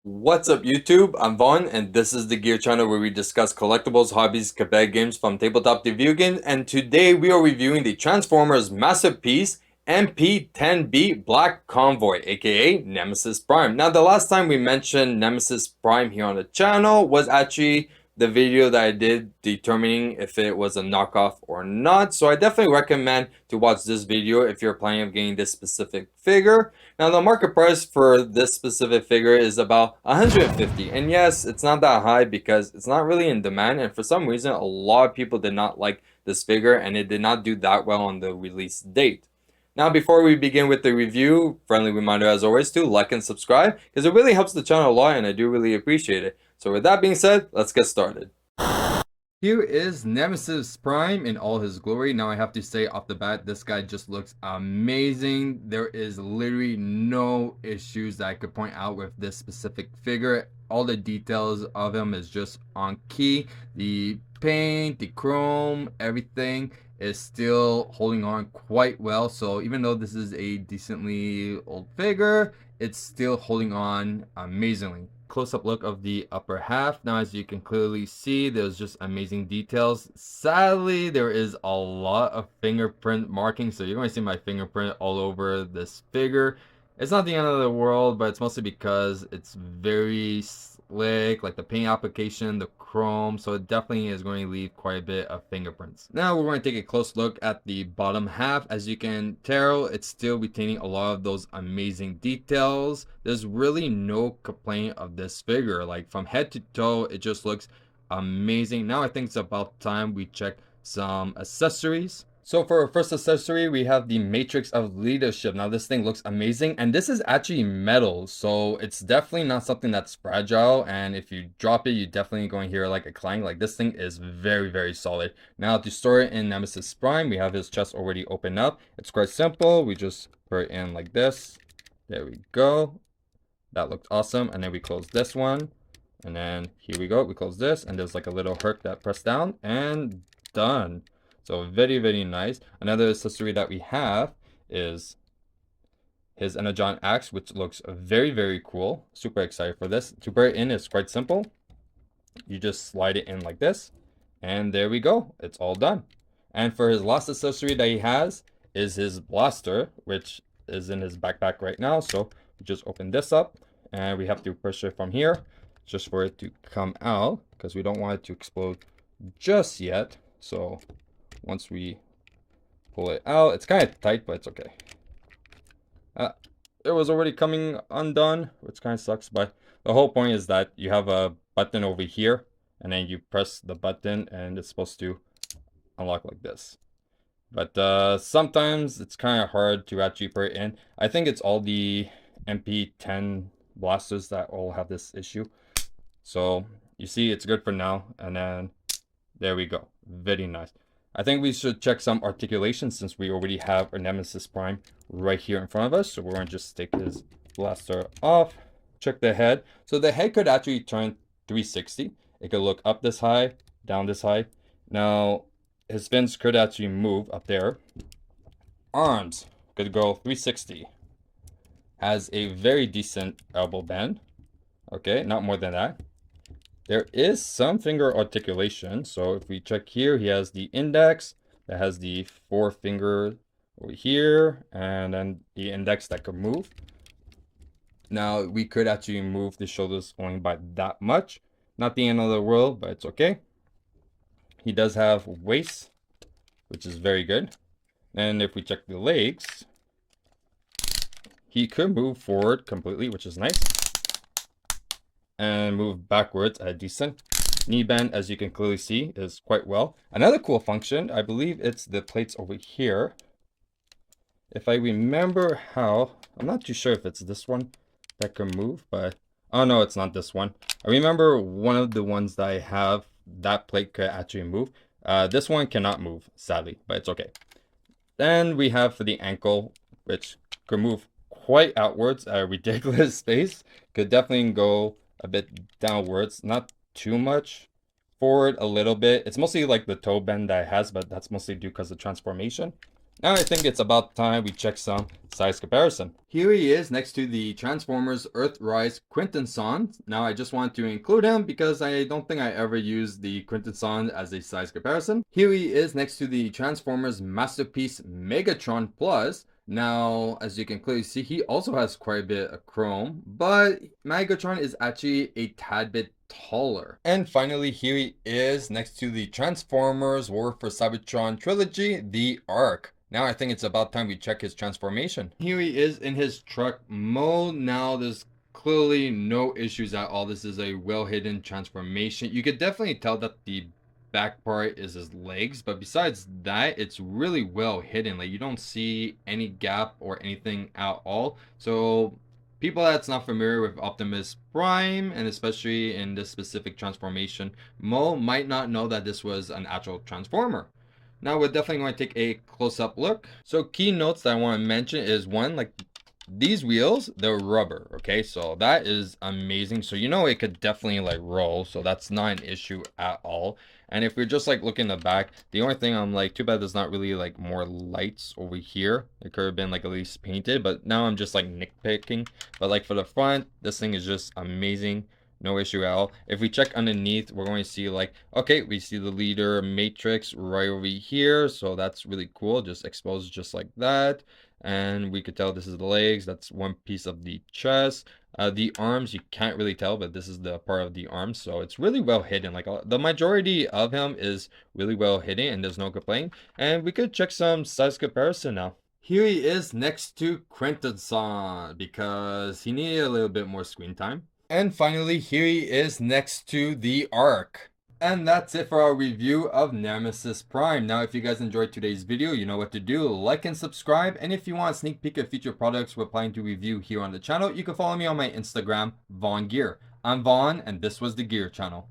What's up YouTube? I'm Vaughn and this is the Gear channel where we discuss collectibles, hobbies, competitive games from tabletop to video games, and today we are reviewing the Transformers Masterpiece MP-10B Black Convoy aka Nemesis Prime. Now the last time we mentioned Nemesis Prime here on the channel was actually the video that I did determining if it was a knockoff or not, so I definitely recommend to watch this video if you're planning on getting this specific figure. Now the market price for this specific figure is about 150, and yes, it's not that high because it's not really in demand, and for some reason a lot of people did not like this figure and it did not do that well on the release date. Now before we begin with the review, friendly reminder as always to like and subscribe because it really helps the channel a lot and I do really appreciate it. So with that being said, let's get started. Here is Nemesis Prime in all his glory. Now I have to say off the bat, this guy just looks amazing. There is literally no issues that I could point out with this specific figure. All the details of him is just on key. The paint, the chrome, everything is still holding on quite well. So even though this is a decently old figure, it's still holding on amazingly. Close-up look of the upper half. Now as you can clearly see, there's just amazing details. Sadly, there is a lot of fingerprint marking, so you're going to see my fingerprint all over this figure. It's not the end of the world, but it's mostly because it's very slick, like the paint application, the chrome, so it definitely is going to leave quite a bit of fingerprints. Now we're going to take a close look at the bottom half. As you can tell, it's still retaining a lot of those amazing details. There's really no complaint of this figure. Like from head to toe, it just looks amazing. Now I think it's about time we check some accessories. So for our first accessory, we have the Matrix of Leadership. Now this thing looks amazing, and this is actually metal, so it's definitely not something that's fragile, and if you drop it, you're definitely going to hear like a clang. Like this thing is very, very solid. Now to store it in Nemesis Prime, we have his chest already opened up. It's quite simple. We just put it in like this. There we go. That looked awesome. And then we close this one. And then here we go. We close this, and there's like a little hook that press down, and done. So very, very nice. Another accessory that we have is his Energon axe, which looks very, very cool. Super excited for this. To put it in is quite simple. You just slide it in like this, and there we go. It's all done. And for his last accessory that he has is his blaster, which is in his backpack right now. So we just open this up, and we have to push it from here just for it to come out because we don't want it to explode just yet. So once we pull it out, it's kind of tight, but it's okay. It was already coming undone, which kind of sucks, but the whole point is that you have a button over here, and then you press the button, and it's supposed to unlock like this. But sometimes it's kind of hard to actually put it in. I think it's all the MP-10 blasters that all have this issue. So you see, it's good for now, and then there we go. Very nice. I think we should check some articulation since we already have our Nemesis Prime right here in front of us. So we're going to just take his blaster off, check the head. So the head could actually turn 360. It could look up this high, down this high. Now, his fins could actually move up there. Arms could go 360. Has a very decent elbow bend. Okay, not more than that. There is some finger articulation. So if we check here, he has the index that has the forefinger over here, and then the index that could move. Now we could actually move the shoulders only by that much. Not the end of the world, but it's okay. He does have waist, which is very good. And if we check the legs, he could move forward completely, which is nice, and move backwards at a decent. Knee bend, as you can clearly see, is quite well. Another cool function, I believe it's the plates over here. If I remember how, I'm not too sure if it's this one that can move, but oh no, it's not this one. I remember one of the ones that I have, that plate could actually move. This one cannot move, sadly, but it's okay. Then we have for the ankle, which could move quite outwards at a ridiculous space. Could definitely go a bit downwards, not too much, forward a little bit. It's mostly like the toe bend that it has, but that's mostly due because of transformation. Now I think it's about time we check some size comparison. Here he is next to the Transformers Earthrise Quintesson. Now I just want to include him because I don't think I ever used the Quintesson as a size comparison. Here he is next to the Transformers Masterpiece Megatron Plus. Now, as you can clearly see, he also has quite a bit of chrome, but Megatron is actually a tad bit taller. And finally, here he is next to the Transformers War for Cybertron trilogy, the Ark. Now I think it's about time we check his transformation. Here he is in his truck mode. Now there's clearly no issues at all. This is a well hidden transformation. You could definitely tell that the back part is his legs, but besides that, it's really well hidden. Like, you don't see any gap or anything at all. So people that's not familiar with Optimus Prime, and especially in this specific transformation mode, might not know that this was an actual transformer. Now we're definitely going to take a close-up look. So key notes that I want to mention is, one, like, these wheels, they're rubber, okay? So that is amazing. So you know it could definitely like roll, so that's not an issue at all. And if we're just like looking in the back, the only thing I'm like, too bad there's not really like more lights over here. It could have been like at least painted, but now I'm just like nitpicking. But like for the front, this thing is just amazing. No issue at all. If we check underneath, we're going to see like, okay, we see the leader matrix right over here. So that's really cool. Just exposed just like that. And we could tell this is the legs. That's one piece of the chest. The arms, you can't really tell, but this is the part of the arms. So it's really well hidden. Like the majority of him is really well hidden and there's no complaint. And we could check some size comparison now. Here he is next to Quintesson because he needed a little bit more screen time. And finally, here he is next to the Ark. And that's it for our review of Nemesis Prime. Now, if you guys enjoyed today's video, you know what to do. Like and subscribe. And if you want a sneak peek of future products we're planning to review here on the channel, you can follow me on my Instagram, VaughnGear. I'm Vaughn, and this was the Gear Channel.